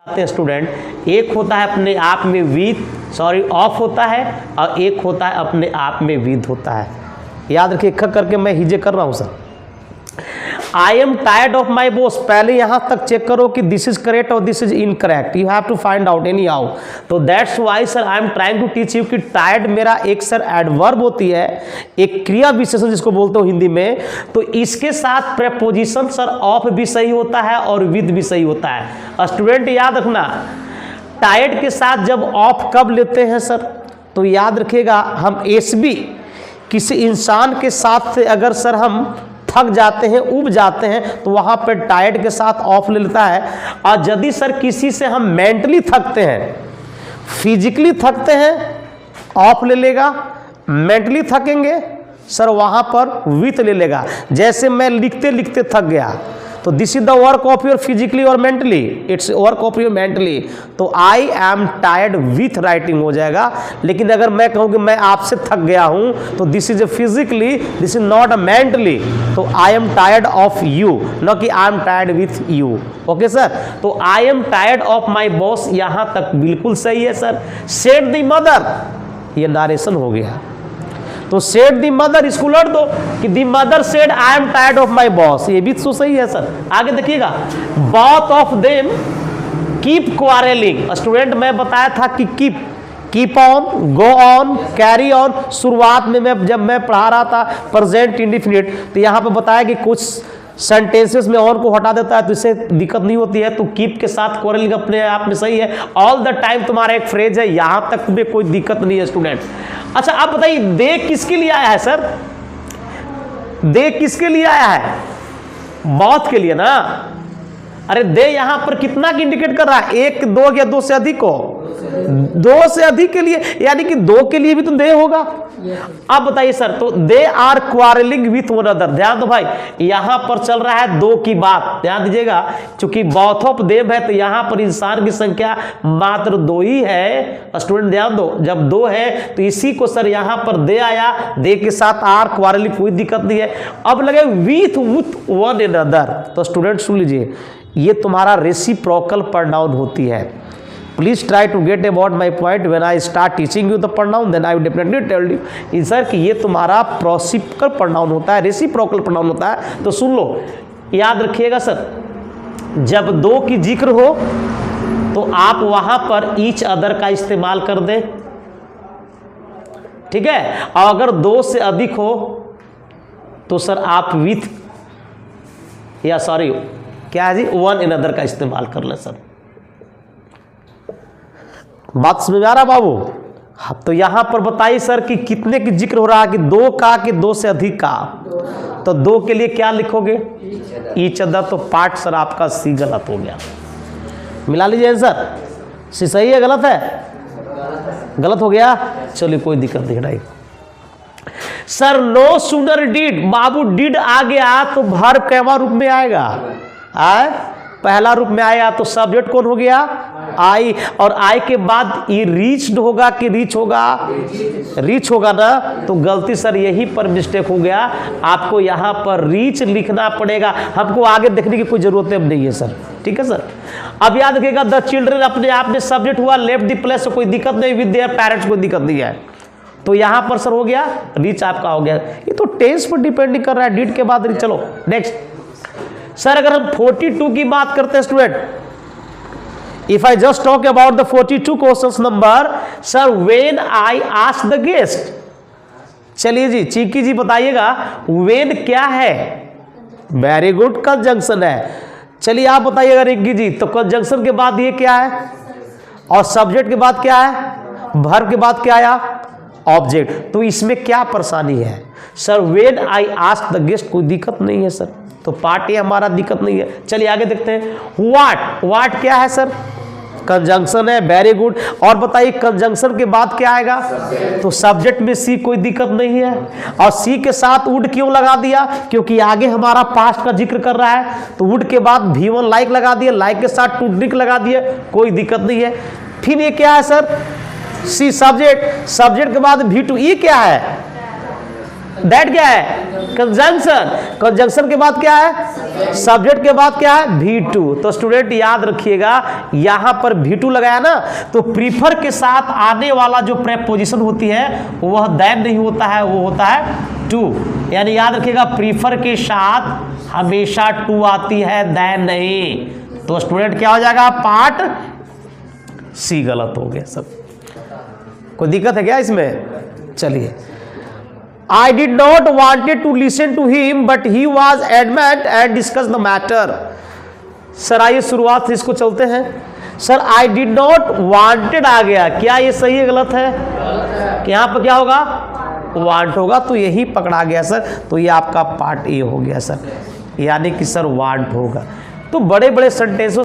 Student, एक होता है अपने आप में ऑफ होता है और एक होता है अपने आप में विद होता है। याद रखिए, करके मैं हिजे कर रहा हूं sir. I am tired of my boss, पहले यहां तक चेक करो कि दिस इज करेक्ट और this is incorrect, you have to find out anyhow. तो that's why sir I am trying to teach you कि टायर्ड मेरा एक सर एडवर्ब होती है, एक क्रिया विशेषण जिसको बोलते हो हिंदी में, तो इसके साथ प्रेपोजिशन सर ऑफ भी सही होता है और विद भी सही होता है। स्टूडेंट याद रखना, टायर्ड के साथ जब ऑफ कब लेते हैं सर, तो याद रखिएगा हम एसबी किसी इंसान के साथ से अगर सर हम थक जाते हैं, उब जाते हैं, तो वहां पर टायर्ड के साथ ऑफ ले लेता है। और यदि सर किसी से हम मेंटली थकते हैं, फिजिकली थकते हैं, ऑफ ले लेगा। मेंटली थकेंगे सर वहां पर विथ ले लेगा। जैसे मैं लिखते लिखते थक गया, तो this is the work of your physically और mentally, it's work of your mentally, तो I am tired with writing हो जाएगा। लेकिन अगर मैं कहूं कि मैं आपसे थक गया हूं, तो this is physically, this is not a mentally, तो I am tired of you, न कि I am tired with you. Okay sir, तो I am tired of my boss यहां तक बिल्कुल सही है सर। सेड द मदर, ये नारेशन हो गया, तो सेड दी मदर इसको उलट दो कि the mother said I am tired of my boss, ये भी तो सही है सर। आगे देखिएगा, both of them keep quarrelling. Student मैं बताया था कि keep on, go on, carry on. शुरुआत में जब मैं पढ़ा रहा था प्रेजेंट इंडिफिनिट, तो यहाँ पे बताया कि कुछ सेंटेंसेस में ऑन को हटा देता है तो इससे दिक्कत नहीं होती है। तो कीप के साथ क्वारेलिंग अपने आप में सही है। ऑल द टाइम तुम्हारा एक फ्रेज है, यहां तक में कोई दिक्कत नहीं है स्टूडेंट। अच्छा आप बताइए, दे किसके लिए आया है सर? दे किसके लिए आया है? बहुत के लिए ना। अरे दे यहां पर कितना की इंडिकेट कर रहा है? एक, दो या दो से अधिक को? दो से अधिक के लिए, यानी कि दो के लिए भी तो दे होगा। अब बताइए सर, तो they are quarrelling with one other. ध्यान दो भाई, यहां पर चल रहा है दो की बात, ध्यान दीजिएगा। चूंकि बोथ ऑफ देम है, तो यहां पर इंसान की संख्या मात्र दो ही है। स्टूडेंट ध्यान दो, जब दो है तो इसी को सर यहां पर दे आया, दे के साथ आर क्वारलिंग, कोई दिक्कत नहीं है। अब लगे विथ वन अनदर, तो स्टूडेंट सुन लीजिए, ये तुम्हारा रेसिप्रोकल प्रोनाउन होती है। Please try to get about my point. When I start teaching you the pronoun, then I will definitely tell you sir कि ये तुम्हारा प्रोसिपिकल प्रोनाउन होता है, रेसिप्रोकल प्रोनाउन होता है। तो सुन लो, याद रखिएगा सर, जब दो की जिक्र हो तो आप वहां पर ईच अदर का इस्तेमाल कर दें, ठीक है। और अगर दो से अधिक हो तो सर आप विथ, या सॉरी क्या है जी, वन इन अदर का इस्तेमाल कर ले सर। बात समझ में आ रहा बाबू? हाँ, तो यहां पर बताइए सर कि कितने की जिक्र हो रहा है, कि दो का कि दो से अधिक का? तो दो के लिए क्या लिखोगे? Each other. तो पार्ट सर आपका सी गलत हो गया। मिला लीजिए आंसर। सी सही है गलत है? गलत हो गया, चलिए कोई दिक्कत नहीं। सर नो सूनर डिड, बाबू डिड आ गया तो वर्ब कैवा रूप में आएगा? आए पहला रूप में आया, तो सब्जेक्ट कौन हो गया? आई। और आई के बाद ये रीच्ड होगा कि रीच होगा? रीच होगा ना। तो गलती सर यही पर मिस्टेक हो गया, आपको यहाँ पर रीच लिखना पड़ेगा। हमको आगे देखने की कोई जरूरत नहीं है सर, ठीक है सर। अब याद रखिएगा, द चिल्ड्रन अपने आप में सब्जेक्ट हुआ, लेफ्ट द प्लेस, कोई दिक्कत नहीं, विद देयर पेरेंट्स कोई दिक्कत नहीं है। तो यहाँ पर सर हो गया रीच आपका हो गया। ये तो टेंस पर डिपेंडिंग कर रहा है, डिड के बाद रीच। चलो नेक्स्ट सर, अगर हम 42 की बात करते हैं student, if I just talk about the 42 question number, sir when I ask the guest. चलिए जी, चीकी जी बताइएगा व्हेन क्या है? वेरी गुड, कंजंक्शन है। चलिए आप बताइएगा रिंकी जी, तो कंजंक्शन के बाद ये क्या है? और सब्जेक्ट के बाद क्या है? वर्ब के बाद क्या आया? ऑब्जेक्ट। तो इसमें क्या परेशानी है sir? When I ask the guest, कोई दिक्कत नहीं है सर, तो पार्ट ये हमारा दिक्कत नहीं है। चलिए आगे देखते हैं। व्हाट, व्हाट क्या है सर? कंजंक्शन है, वेरी गुड। और बताइए कंजंक्शन के बाद क्या आएगा? तो सब्जेक्ट में सी, कोई दिक्कत नहीं है। और सी के साथ वुड क्यों लगा दिया? क्योंकि आगे हमारा पास्ट का जिक्र कर रहा है, तो वुड के बाद V1 लाइक लगा दिया, लाइक के साथ टू ड्रिंक लगा दिया, कोई दिक्कत नहीं है। फिर ये क्या है सर? सी सब्जेक्ट, सब्जेक्ट के बाद V2, ये क्या है? दैट क्या है? कंजंक्शन। कंजंक्शन के बाद क्या है? सब्जेक्ट के बाद क्या है? V2। तो स्टूडेंट याद रखिएगा, यहां पर V2 लगाया ना, तो प्रीफर के साथ आने वाला जो प्रेपोजिशन होती है वह दैन नहीं होता है, वो होता है टू। यानी याद रखिएगा, प्रीफर के साथ हमेशा टू आती है, दैन नहीं। तो स्टूडेंट क्या हो जाएगा? पार्ट सी गलत हो गया सब। कोई दिक्कत है क्या इसमें? चलिए, I did not wanted to listen to him, but he was adamant and discussed the matter. Sir आइए शुरुआत से इसको चलते हैं। Sir I did not wanted आ गया, क्या ये सही है गलत है? यहाँ पर क्या होगा? want होगा, तो यही पकड़ा गया सर। तो ये आपका पार्ट ए हो गया सर, यानी कि सर want होगा। तो बड़े बड़े सेंटेंसों